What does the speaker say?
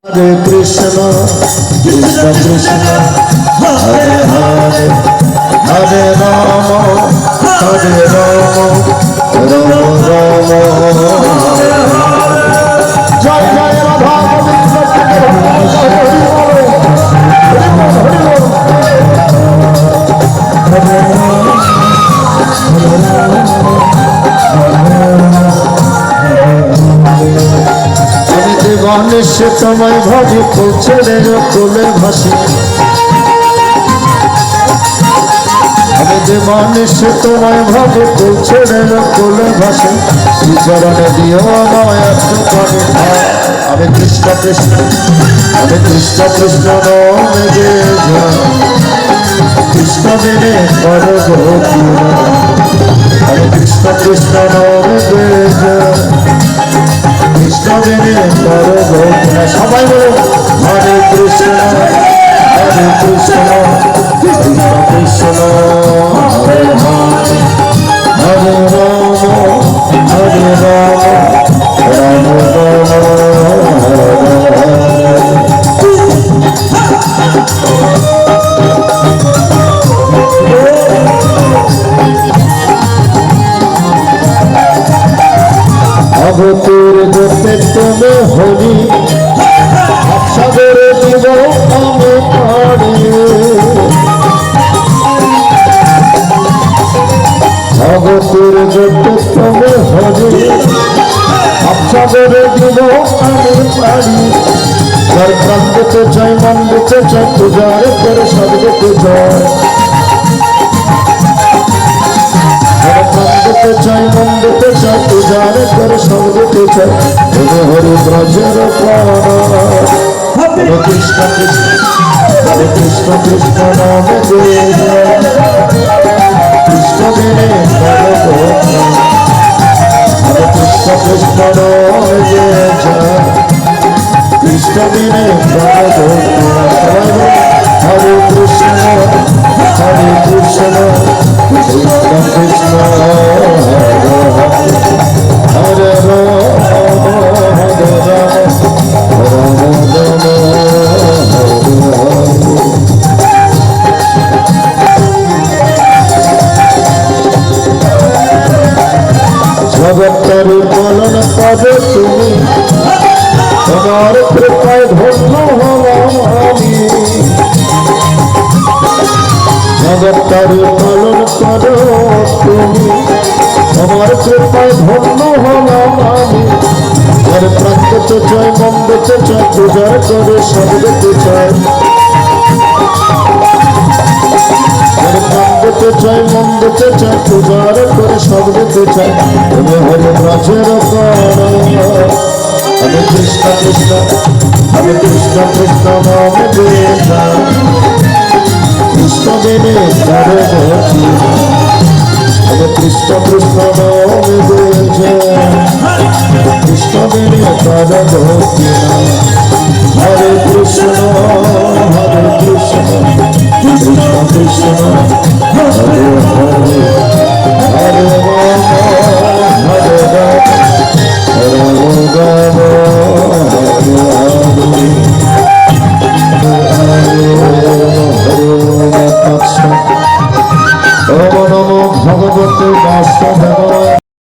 Hare Krishna, Krishna Krishna, Hare Hare, Hare Rama, Hare Rama, Rama Rama, Hare Hare. Jai Jai Radha Govinda Hare Ganesh তোমায় ভাবি ফুলছেড়ের কোলে ভাসি আমি দেবানেশ তোমায় ভাবি ফুলছেড়ের কোলে ভাসি শ্রীচরণে দিও আমায় একটুখানি আমি কৃষ্ণ কৃষ্ণ আমি কৃষ্ণ কৃষ্ণ নামে যে কৃষ্ণ বিনে পরবর্তী আমি কৃষ্ণ কৃষ্ণ নামে যে কৃষ্ণ বিনে পরবর্তী সবাই বলো হরে কৃষ্ণ হরে কৃষ্ণ কৃষ্ণ কৃষ্ণ হরে হরে হরে রাম হরে রাম রাম রাম হরে অবতীর করতে তুমি হরি সাগরে দিব আমি পারি অবতীর করতে তুমি হরি সাগরে দিব আমি পারি যার প্রাণ দিতে চাই মন দিতে চাই পূজার করে সব দিতে চাই দিতে চাই মন দিতে চাই পূজার করে সব দিতে চাই হরি ব্রজের হরে কৃষ্ণ কৃষ্ণ হরে কৃষ্ণ কৃষ্ণ নাম কৃষ্ণ বিনে পরবর্তী হরে কৃষ্ণ কৃষ্ণ নাম কৃষ্ণ বিনে পরবর্তী হরে কৃষ্ণ হরে কৃষ্ণ কৃষ্ণ কৃষ্ণ হরে রাম হরে রাম রাম রাম জগতের পালন করে তুমি তোমার কৃপায় ধন্য হলাম আমি জগতের পালন করো তুমি আমার কৃপায় ধন্য হলাম আমি যার প্রাণ দিতে চাই মন দিতে চাই পূজার করে সব দিতে চাই যার প্রাণ দিতে চাই মন দিতে চাই পূজার করে সব দিতে চাই তুমি হরে ব্রজের আমি কৃষ্ণ কৃষ্ণ আমি কৃষ্ণ কৃষ্ণ নাম কৃষ্ণ বিনে পরবর্তী হরে কৃষ্ণ কৃষ্ণ নামে কৃষ্ণ বিনে পরবর্তী হরে কৃষ্ণ কৃষ্ণ কৃষ্ণ